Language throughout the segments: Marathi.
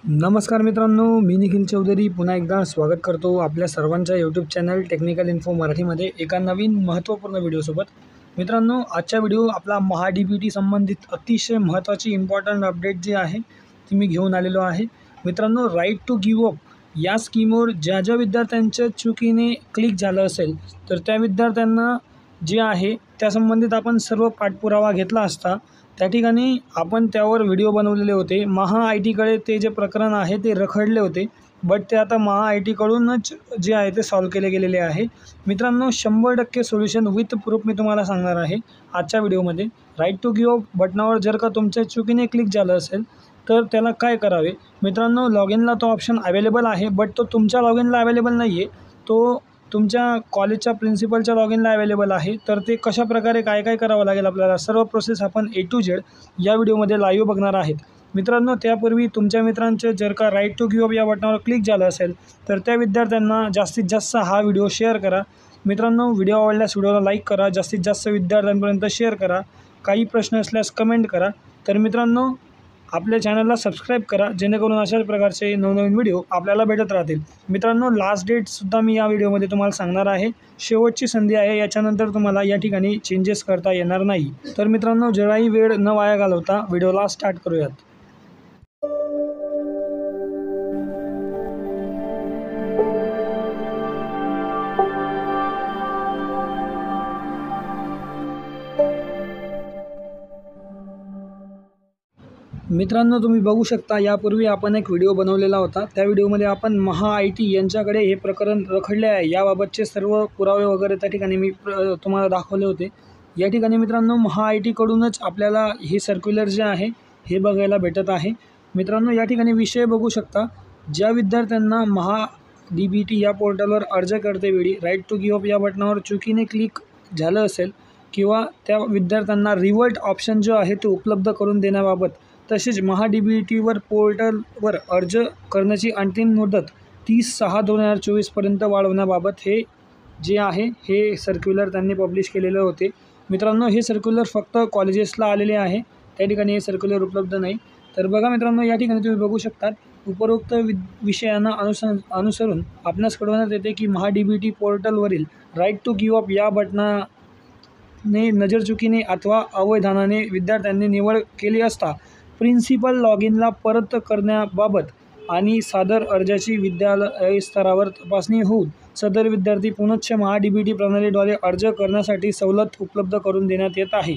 नमस्कार मित्रांनो, मी निखिल चौधरी पुन्हा एकदा स्वागत करतो आपल्या सर्वांच्या यूट्यूब चॅनल टेक्निकल इन्फो मराठीमध्ये एका नवीन महत्त्वपूर्ण व्हिडिओसोबत. मित्रांनो, आजचा व्हिडिओ आपला महा-डी-बी-टी संबंधित अतिशय महत्त्वाची इम्पॉर्टंट अपडेट जी आहे ती मी घेऊन आलेलो आहे. मित्रांनो, राईट टू गिव्ह अप या स्कीमवर ज्या विद्यार्थ्यांच्या चुकीने क्लिक झालं असेल तर त्या विद्यार्थ्यांना जे आहे त्यासंबंधित आपण सर्व पाठपुरावा घेतला असता. त्या ठिकाणी आपण त्यावर व्हिडिओ बनवलेले होते. महा-आय-टीकडे ते जे प्रकरण आहे ते रखडले होते, बट ते आता महा-आय-टीकडूनच जे आहे ते सॉल्व्ह केले गेलेले आहे. मित्रांनो, 100% सोल्युशन विथ प्रूफ मी तुम्हाला सांगणार आहे आजच्या व्हिडिओमध्ये. राईट टू गिव्ह अप बटनावर जर का तुमच्या चुकीने क्लिक झालं असेल तर त्याला काय करावे. मित्रांनो, लॉग इनला तो ऑप्शन अवेलेबल आहे, बट तो तुमच्या लॉग इनला अवेलेबल नाही आहे, तो तुमच्या कॉलेजच्या प्रिन्सिपलच्या लॉग इनला अवेलेबल आहे. तर ते कशाप्रकारे काय करावं लागेल आपल्याला सर्व प्रोसेस आपण A to Z या व्हिडिओमध्ये लाईव्ह बघणार आहेत. मित्रांनो, त्यापूर्वी तुमच्या मित्रांचे जर का राईट टू गिव्ह अप या बटनावर क्लिक झालं असेल तर त्या विद्यार्थ्यांना जास्तीत जास्त हा व्हिडिओ शेअर करा. मित्रांनो, व्हिडिओ आवडल्यास व्हिडिओला लाईक करा, जास्तीत जास्त विद्यार्थ्यांपर्यंत शेअर करा, काही प्रश्न असल्यास कमेंट करा. तर मित्रांनो, आपल्या चॅनलला सबस्क्राईब करा जेणेकरून अशाच प्रकारचे नवनवीन व्हिडिओ आपल्याला भेटत राहतील. मित्रांनो, लास्ट डेटसुद्धा मी या व्हिडिओमध्ये तुम्हाला सांगणार आहे. शेवटची संधी आहे, याच्यानंतर तुम्हाला या ठिकाणी चेंजेस करता येणार नाही. तर मित्रांनो, जराही वेळ न वाया घालवता व्हिडिओला स्टार्ट करूयात. मित्रांनो, तुम्ही बघू शकता यापूर्वी आपण एक व्हिडिओ बनवलेला होता. त्या व्हिडिओमध्ये आपण महा-आय-टी यांच्याकडे हे प्रकरण रखडले आहे याबाबतचे सर्व पुरावे वगैरे त्या ठिकाणी मी तुम्हाला दाखवले होते. या ठिकाणी मित्रांनो, महा-आय-टीकडूनच आपल्याला हे सर्क्युलर जे आहे हे बघायला भेटत आहे. मित्रांनो, या ठिकाणी विषय बघू शकता. ज्या विद्यार्थ्यांना महा-डी-बी-टी या पोर्टलवर अर्ज करतेवेळी राईट टू गिव्ह अप या बटनावर चुकीने क्लिक झालं असेल किंवा त्या विद्यार्थ्यांना रिव्हर्ट ऑप्शन जो आहे तो उपलब्ध करून देण्याबाबत, तसेच महा-डी-बी-टीवर पोर्टलवर अर्ज करण्याची अंतिम मुदत 30/6/2024 पर्यंत वाढवण्याबाबत हे जे आहे हे सर्क्युलर त्यांनी पब्लिश केलेले होते. मित्रांनो, हे सर्क्युलर फक्त कॉलेजेसला आलेले आहे, त्या ठिकाणी हे सर्क्युलर उपलब्ध नाही. तर बघा मित्रांनो, या ठिकाणी तुम्ही बघू शकता उपरोक्त विषयांना अनुसरून आपणास कळवण्यात येते की महा-डी-बी-टी पोर्टलवरील राईट टू गिव्ह अप या बटनाने नजरचुकीने अथवा अवधानाने विद्यार्थ्यांनी निवड केली असता प्रिन्सिपल लॉग इनला परत करण्याबाबत आणि सादर अर्जाची विद्यालय स्तरावर तपासणी होऊन सदर विद्यार्थी पुनश्च महा-डी-बी-टी प्रणालीद्वारे अर्ज करण्यासाठी सवलत उपलब्ध करून देण्यात येत आहे.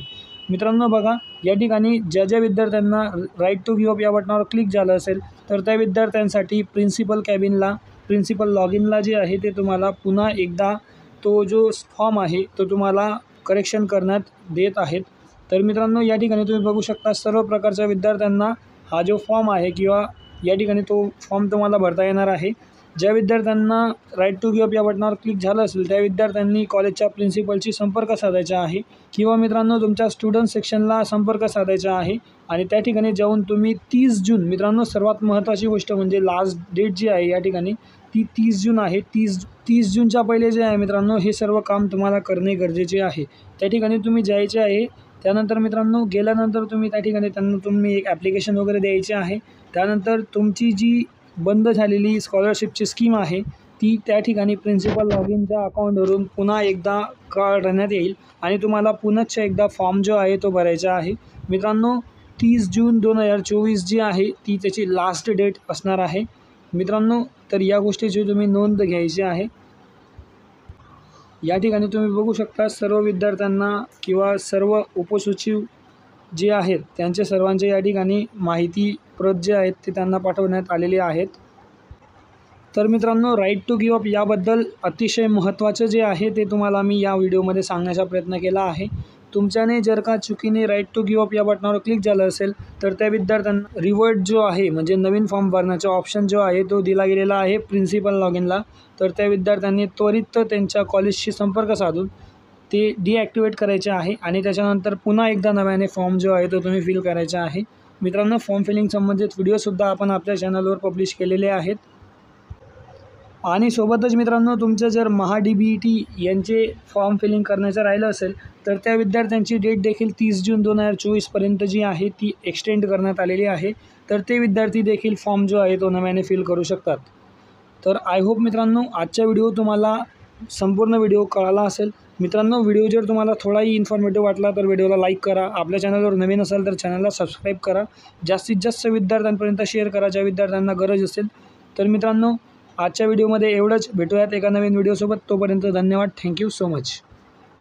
मित्रांनो, बघा या ठिकाणी ज्या विद्यार्थ्यांना राईट टू गिव्ह अप या बटनावर क्लिक झालं असेल तर त्या विद्यार्थ्यांसाठी प्रिन्सिपल लॉग इनला जे आहे ते तुम्हाला पुन्हा एकदा तो जो फॉर्म आहे तो तुम्हाला करेक्शन करण्यात देत आहेत. तर मित्रांनो, या ठिकाणी तुम्ही बघू शकता सर्व प्रकारच्या विद्यार्थ्यांना हा जो फॉर्म आहे किंवा या ठिकाणी तो फॉर्म तुम्हाला भरता येणार आहे. ज्या विद्यार्थ्यांना राईट टू गिव्ह अप या बटनावर क्लिक झालं असेल त्या विद्यार्थ्यांनी कॉलेजच्या प्रिन्सिपलशी संपर्क साधायचा आहे किंवा मित्रांनो तुमच्या स्टुडंट सेक्शनला संपर्क साधायचा आहे आणि त्या ठिकाणी जाऊन तुम्ही 30 जून, मित्रांनो सर्वात महत्त्वाची गोष्ट म्हणजे लास्ट डेट जी आहे या ठिकाणी ती 30 जून आहे. 30 जूनच्या पहिले जे आहे मित्रांनो हे सर्व काम तुम्हाला करणे गरजेचे आहे. त्या ठिकाणी तुम्ही जायचे आहे. त्यानंतर मित्रांनो, गेल्यानंतर तुम्ही त्या ठिकाणी तुम्ही एक ॲप्लिकेशन वगैरे द्यायचे आहे. त्यानंतर तुमची जी बंद झालेली स्कॉलरशिपची स्कीम आहे ती त्या ठिकाणी प्रिन्सिपल लॉग इनच्या अकाउंटवरून पुन्हा एकदा काढण्यात येईल आणि तुम्हाला पुनश्च एकदा फॉर्म जो आहे तो भरायचा आहे. मित्रांनो, 30 जून 2024 जी आहे ती त्याची लास्ट डेट असणार आहे. मित्रांनो, तर या गोष्टीची तुम्ही नोंद घ्यायची आहे. या ठिकाणी तुम्ही बघू शकता सर्व विद्यार्थ्यांना किंवा सर्व उपसचिव जे आहेत त्यांचे सर्वांचे या ठिकाणी माहिती प्रत जे आहेत ते त्यांना पाठवण्यात आलेले आहेत. तर मित्रांनो, राईट टू गिव्ह अप याबद्दल अतिशय महत्त्वाचं जे आहे ते तुम्हाला मी या व्हिडिओमध्ये सांगण्याचा प्रयत्न केला आहे. तुमच्याने जर का चुकीने राईट टू गिव्ह अप या बटनावर क्लिक झालं असेल तर त्या विद्यार्थ्यांना रिव्हर्ट जो आहे म्हणजे नवीन फॉर्म भरण्याचा ऑप्शन जो आहे तो दिला गेलेला आहे प्रिन्सिपल लॉग इनला. तर त्या विद्यार्थ्यांनी त्वरित त्यांच्या कॉलेजशी संपर्क साधून ते डिॲक्टिवेट करायचे आहे आणि त्याच्यानंतर पुन्हा एकदा नव्याने फॉर्म जो आहे तो तुम्ही फिल करायचा आहे. मित्रांनो, फॉर्म फिलिंग संबंधित व्हिडिओसुद्धा आपण आपल्या चॅनलवर पब्लिश केलेले आहेत. आणि सोबतच मित्रांनो, तुमचं जर महा-डी-बी-टी यांचे फॉर्म फिलिंग करण्याचं राहिलं असेल तर त्या विद्यार्थ्यांची डेट देखील 30 जून 2024 पर्यंत जी आहे ती एक्सटेंड करण्यात आलेली आहे. तर ते विद्यार्थी देखील फॉर्म जो आहे तो नव्याने फिल करू शकतात. तर आय होप मित्रांनो आजचा व्हिडिओ तुम्हाला संपूर्ण व्हिडिओ कळाला असेल. मित्रांनो व्हिडिओ जर तुम्हाला थोडाही इन्फॉर्मेटिव्ह वाटला तर व्हिडिओला लाईक करा. आपल्या चॅनलवर नवीन असाल तर चॅनलला सबस्क्राईब करा. जास्तीत जास्त विद्यार्थ्यांपर्यंत शेअर करा ज्या विद्यार्थ्यांना गरज असेल. तर मित्रांनो आजच्या व्हिडिओमध्ये एवढंच. भेटूयात एका नवीन व्हिडिओसोबत. तोपर्यंत धन्यवाद. Thank you so much.